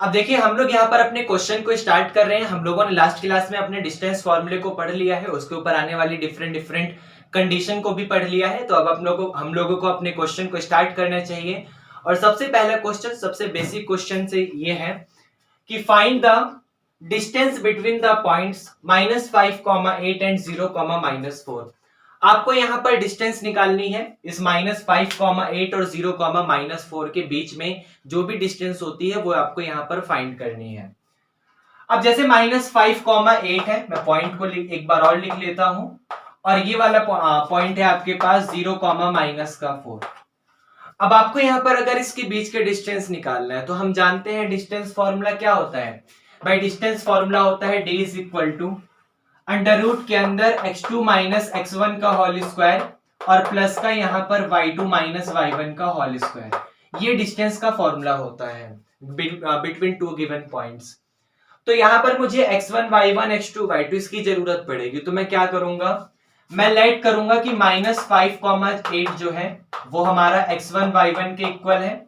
अब देखिए हम लोग यहाँ पर अपने क्वेश्चन को स्टार्ट कर रहे हैं। हम लोगों ने लास्ट क्लास में अपने डिस्टेंस फॉर्मूले को पढ़ लिया है, उसके ऊपर आने वाली डिफरेंट डिफरेंट कंडीशन को भी पढ़ लिया है। तो अब हम लोगों को अपने क्वेश्चन को स्टार्ट करना चाहिए। और सबसे पहला क्वेश्चन, सबसे बेसिक क्वेश्चन से ये है कि find the distance between the points -5, 8 and 0, -4। आपको यहाँ पर डिस्टेंस निकालनी है इस -5, 8 और 0, -4 के बीच में जो भी डिस्टेंस होती है वो आपको यहाँ पर फाइंड करनी है। अब जैसे -5, 8 है, मैं पॉइंट को एक बार और लिख लेता हूं। और ये वाला पॉइंट है आपके पास 0, -4। अब आपको यहाँ पर अगर इसके बीच के डिस्टेंस निकालना है तो हम जानते हैं डिस्टेंस फॉर्मूला क्या होता है भाई। डिस्टेंस फॉर्मूला होता है d = अंडर रूट के अंदर x2 - x1 का होल स्क्वायर और प्लस का यहाँ पर y2 - y1 का होल स्क्वायर। ये डिस्टेंस का फॉर्मूला होता है बिटवीन टू गिवन पॉइंट्स। तो यहाँ पर मुझे x1 y1 x2 y2 इसकी जरूरत पड़ेगी। तो मैं क्या करूंगा, मैं लेट करूंगा कि -5, 8 जो है वो हमारा x1 y1 के इक्वल है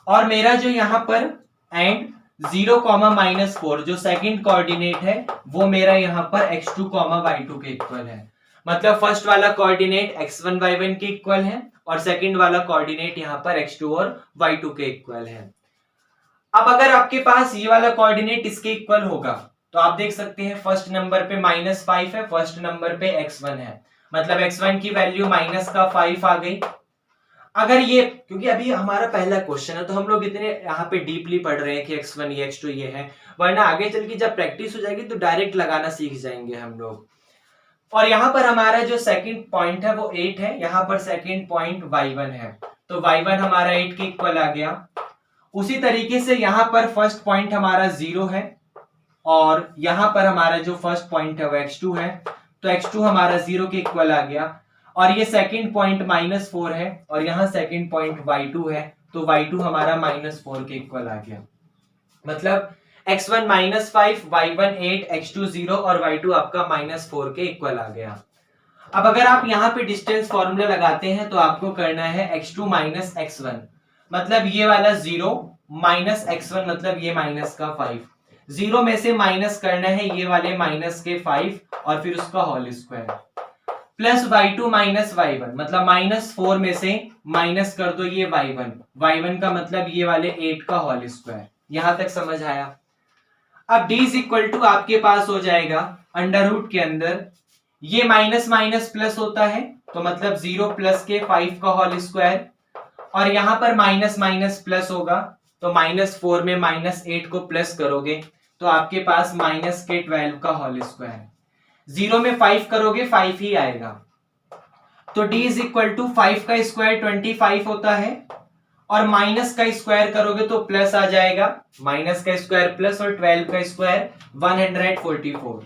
और मेरा जो यहाँ पर एंड 0, -4 जो सेकंड कोऑर्डिनेट है वो मेरा यहाँ पर x2, y2 के इक्वल है। मतलब फर्स्ट वाला कोऑर्डिनेट x1 y1 के इक्वल है और सेकंड वाला कोऑर्डिनेट यहाँ पर x2 और y2 के इक्वल है। अब अगर आपके पास ये वाला कोऑर्डिनेट इसके इक्वल होगा तो आप देख सकते हैं फर्स्ट नंबर पे -5 है, फर्स्ट नंबर पे x1 है, मतलब x1 की वैल्यू -5 आ गई। अगर ये, क्योंकि अभी हमारा पहला क्वेश्चन है तो हम लोग इतने यहाँ पे डीपली पढ़ रहे हैं कि x1 ये x2 ये है, वरना आगे चल के जब प्रैक्टिस हो जाएगी तो डायरेक्ट लगाना सीख जाएंगे हम लोग। और यहाँ पर हमारा जो सेकंड पॉइंट है वो 8 है, यहाँ पर सेकंड पॉइंट y1 है, तो y1 हमारा 8 के इक्वल आ गया। उसी तरीके से यहाँ पर फर्स्ट पॉइंट हमारा 0 है और यहाँ पर हमारा जो फर्स्ट पॉइंट है वो x2 है, तो x2 हमारा 0 के इक्वल आ गया। और ये सेकंड पॉइंट -4 है और यहाँ सेकंड पॉइंट y2 है, तो y2 हमारा -4 के इक्वल आ गया। मतलब x1 -5, y1 8, x2 0 और y2 आपका -4 के इक्वल आ गया। अब अगर आप यहाँ पे डिस्टेंस फॉर्मूला लगाते हैं तो आपको करना है x2 - x1, मतलब ये वाला 0 माइनस x1 मतलब ये -5, 0 में से माइनस करना है ये वाले -5 और फिर उसका whole square, plus y2 - y1 मतलब -4 में से माइनस कर दो ये y1 का मतलब ये वाले 8 का होल स्क्वायर। यहां तक समझ आया। अब d = आपके पास हो जाएगा अंडर रूट के अंदर ये माइनस माइनस प्लस होता है तो मतलब 0 प्लस के 5 का होल स्क्वायर और यहां पर माइनस माइनस प्लस होगा तो -4 में -8 को प्लस करोगे तो आपके पास -12 का होल स्क्वायर। 0 में 5 करोगे 5 ही आएगा। तो d = 5 का स्क्वायर 25 होता है और माइनस का स्क्वायर करोगे तो प्लस आ जाएगा, माइनस का स्क्वायर प्लस और 12 का स्क्वायर 144।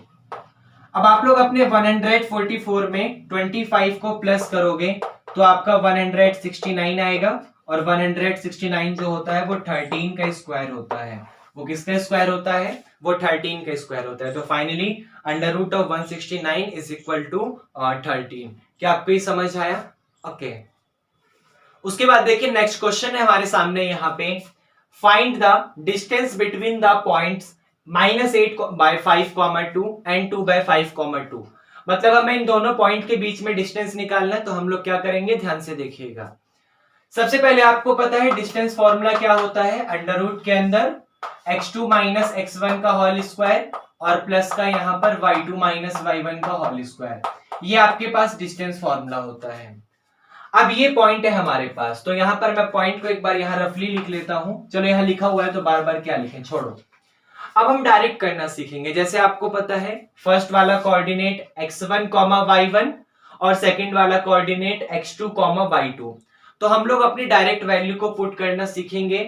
अब आप लोग अपने 144 में 25 को प्लस करोगे तो आपका 169 आएगा और 169 जो होता है वो 13 का स्क्वायर होता है। वो किसका स्क्वायर होता है, वो 13 का स्क्वायर होता है। तो finally under root of 169 is equal to 13। क्या आपको ये समझ आया? ओके। उसके बाद देखिए नेक्स्ट क्वेश्चन है हमारे सामने यहाँ पे, find the distance between the points -8/5, 2 and 2/5, 2। मतलब हमें इन दोनों पॉइंट के बीच में डिस्टेंस निकालना है। तो हम लोग क्या करेंगे, ध्यान से देखिएगा। सबसे पहले आपको पता है डिस्टेंस फॉर्मूला क्या होता है, अंडर रूट के अंदर x2 - x1 का होल स्क्वायर और प्लस का यहाँ पर y2 - y1 का होल स्क्वायर। ये आपके पास डिस्टेंस फॉर्मूला होता है। अब ये पॉइंट है हमारे पास, तो यहाँ पर मैं पॉइंट को एक बार यहाँ रफली लिख लेता हूं। चलो यहाँ लिखा हुआ है तो बार बार क्या लिखें, छोड़ो। अब हम डायरेक्ट करना सीखेंगे। जैसे आपको पता है फर्स्ट वाला कोऑर्डिनेट x1, y1 और सेकंड वाला कोऑर्डिनेट x2, y2। तो हम लोग अपनी डायरेक्ट वैल्यू को पुट करना सीखेंगे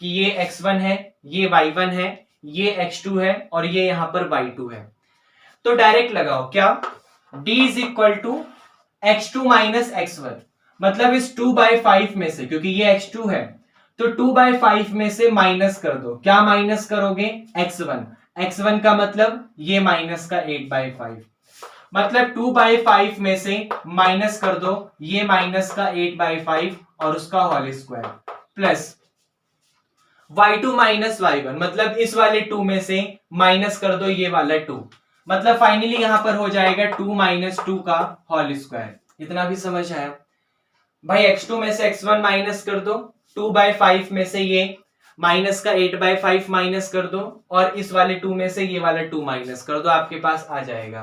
कि ये x1 है, ये y1 है, ये x2 है और ये यहाँ पर y2 है। तो डायरेक्ट लगाओ क्या, d = x2 - x1 मतलब इस 2/5 में से, क्योंकि ये x2 है तो 2/5 में से माइनस कर दो। क्या माइनस करोगे, x1 का मतलब ये माइनस का 8/5 मतलब 2/5 में से माइनस कर दो ये माइनस का 8/5 और उसका whole square plus y2 minus y1, मतलब इस वाले 2 में से माइनस कर दो ये वाला 2, मतलब फाइनली यहां पर हो जाएगा 2 माइनस 2 का होल स्क्वायर। इतना भी समझ आया भाई। x2 में से x1 माइनस कर दो, 2/5 में से ये माइनस का 8/5 माइनस कर दो, और इस वाले 2 में से ये वाला 2 माइनस कर दो, आपके पास आ जाएगा।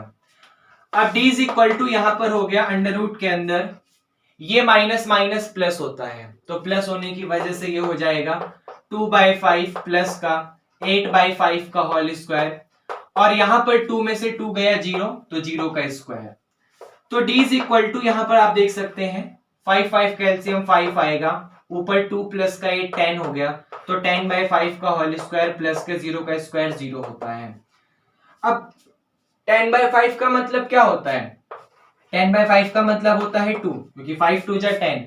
अब d इज इक्वल टू यहां पर हो गया अंडर रूट के अंदर ये माइनस माइनस प्लस होता है, तो प्लस होने की वजह से ये हो जाएगा 2/5 प्लस का 8/5 का होल स्क्वायर, और यहां पर 2 में से 2 गया 0, तो 0 का स्क्वायर। तो d इज इक्वल टू यहां पर आप देख सकते हैं 5 कैल्सियम 5 आएगा, ऊपर 2 प्लस का 8 10 हो गया, तो 10/5 का होल स्क्वायर प्लस के 0 का स्क्वायर 0 होता है। अब 10/5 का मतलब क्या होता है? 10/5 का मतलब होता है 2, क्योंकि 5 2 जा 10,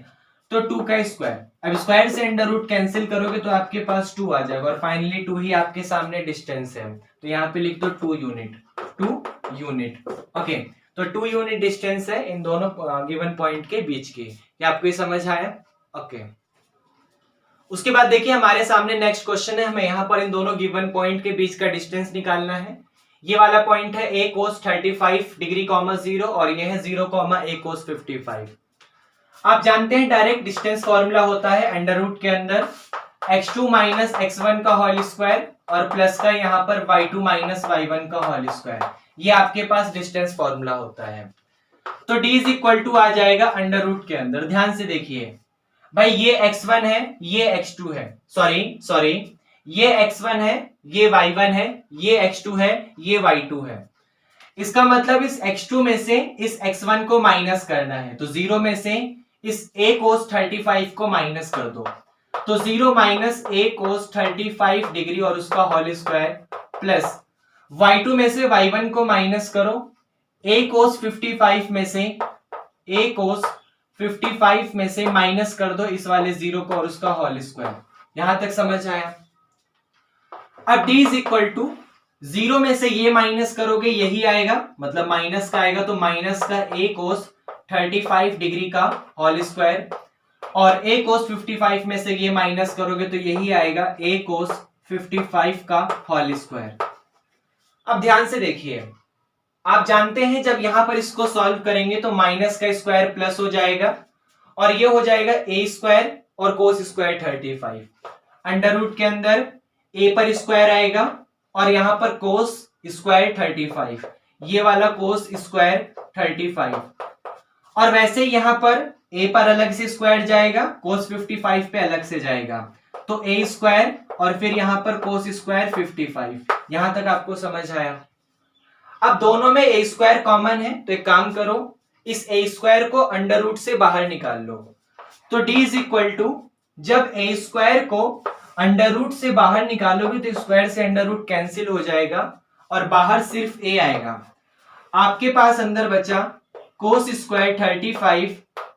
तो 2 का स्क्वायर। अब स्क्वायर से अंडर रूट कैंसिल करोगे तो आपके पास 2 आ जाएगा, और फाइनली 2 ही आपके सामने डिस्टेंस है, तो यहाँ पे लिख दो 2 यूनिट। ओके, तो 2 यूनिट डिस्टेंस है इन दोनों गिवन पॉइंट के बीच की। क्या आपको ये समझ आया? ओके। उसके बाद देखिए हमारे सामने नेक्स्ट क्वेश्चन है, हमें यहाँ पर इन दोनों गिवन पॉइंट के बीच का डिस्टेंस निकालना है। ये वाला पॉइंट है a cos 35 डिग्री 0, और ये है 0, a cos 55। आप जानते हैं डायरेक्ट डिस्टेंस फॉर्मूला होता है अंडर रूट के अंदर x2 माइनस x1 का होल स्क्वायर, और प्लस का यहाँ पर y2 माइनस y1 का होल स्क्वायर। ये आपके पास डिस्टेंस फॉर्मूला होता है। तो d इज इक्वल टू आ जाएगा अंडर रूट के अंदर। ध्यान से देखिए भाई, ये x1 है, ये x2 है, सॉरी ये x1 है, ये y1 है, ये x2 है, ये y2 है। इसका मतलब इस x2 में से इस x1 को माइनस करना है, तो 0 में से इस a cos 35 को माइनस कर दो, तो 0 माइनस a cos 35 डिग्री और उसका होल स्क्वायर, प्लस y2 में से y1 को माइनस करो, a cos 55 में से माइनस कर दो इस वाले 0 को और उसका होल स्क्वायर। यहां तक समझ आया? अब d इज इक्वल टू 0 में से ये माइनस करोगे यही आएगा, मतलब माइनस का आएगा, तो माइनस का a cos 35 डिग्री का होल स्क्वायर, और a cos 55 में से ये माइनस करोगे तो यही आएगा a cos 55 का होल स्क्वायर। अब ध्यान से देखिए, आप जानते हैं जब यहां पर इसको सॉल्व करेंगे तो माइनस का स्क्वायर प्लस हो जाएगा, और ये हो जाएगा a स्क्वायर और cos स्क्वायर 35। अंडर रूट के अंदर a पर स्क्वायर आएगा, और यहां पर cos स्क्वायर 35, ये वाला cos स्क्वायर 35, और वैसे यहां पर a पर अलग से स्क्वायर जाएगा, cos 55 पे अलग से जाएगा, तो a स्क्वायर और फिर यहां पर cos स्क्वायर 55। यहां तक आपको समझ आया? अब दोनों में a स्क्वायर कॉमन है, तो एक काम करो, इस a स्क्वायर को अंडर रूट से बाहर निकाल लो। तो d इज इक्वल टू, जब a स्क्वायर को अंडर रूट से बाहर निकालोगे तो स्क्वायर से अंडर रूट कैंसिल हो जाएगा, और बाहर सिर्फ a आएगा। आपके पास अंदर बचा cos स्क्वायर 35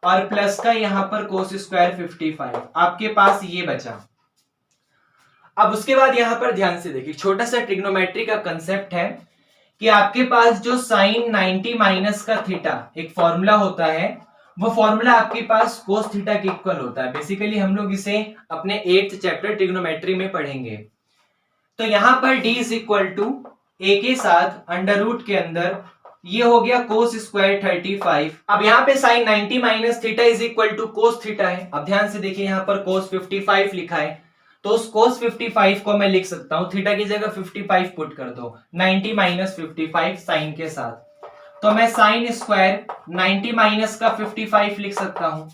और प्लस का यहां पर cos स्क्वायर 55, आपके पास ये बचा। अब उसके बाद यहां पर ध्यान से देखिए, छोटा सा ट्रिग्नोमेट्री का कंसेप्ट है कि आपके पास जो साइन 90 माइनस का थीटा एक फॉर्मूला होता है, वो फॉर्मूला आपके पास cos थीटा के इक्वल होता है। बेसिकली हम लोग इसे अपने 8th चैप्टर ट्रिग्नोमेट्री में पढ़ेंगे। तो यहां पर d is equal to a के साथ अंडर रूट के अंदर ये हो गया cos स्क्वायर 35। अब यहाँ पे sine 90 minus theta is equal to cos theta है। अब ध्यान से देखिए, यहाँ पर cos 55 लिखा है, तो उस cos 55 को मैं लिख सकता हूं, थीटा की जगह 55 पुट कर दो, 90 माइनस 55 साइन के साथ, तो मैं साइन स्क्वायर 90 माइनस का 55 लिख सकता हूं।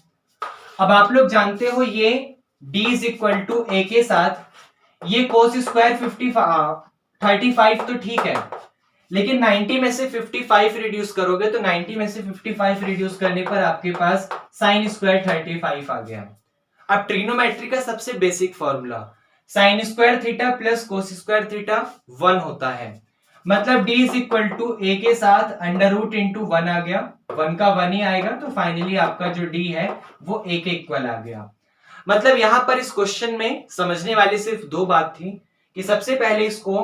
अब आप लोग जानते हो ये d is equal to a के साथ ये cos स्क्वायर 35 तो ठीक है, लेकिन 90 में से 55 रिड्यूस करोगे तो 90 में से 55 रिड्यूस करने पर आपके पास साइन स्क्वायर 35 आ गया। अब ट्रिग्नोमेट्री का सबसे basic formula sine square theta plus cos square theta 1 होता है, मतलब d is equal to a के साथ अंडर रूट इंटू 1 आ गया, 1 का 1 ही आएगा, तो फाइनली आपका जो d है वो a के इक्वल आ गया। मतलब यहां पर इस क्वेश्चन में समझने वाली सिर्फ दो बात थी कि सबसे पहले इसको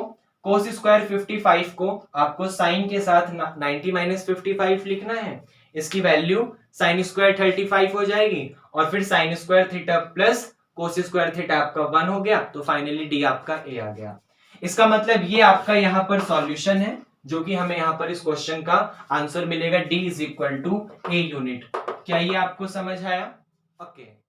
cos स्क्वायर 55 को आपको साइन के साथ 90 माइनस 55 लिखना है, इसकी वैल्यू साइन स्क्वायर 35 हो जाएगी, और फिर sign square theta plus cos square theta आपका 1 हो गया, तो फाइनली डी आपका ए आ गया। इसका मतलब ये आपका यहाँ पर सॉल्यूशन है, जो कि हमें यहाँ पर इस क्वेश्चन का आंसर मिलेगा, D is equal to A unit. क्या ये आपको समझ आया? ओके।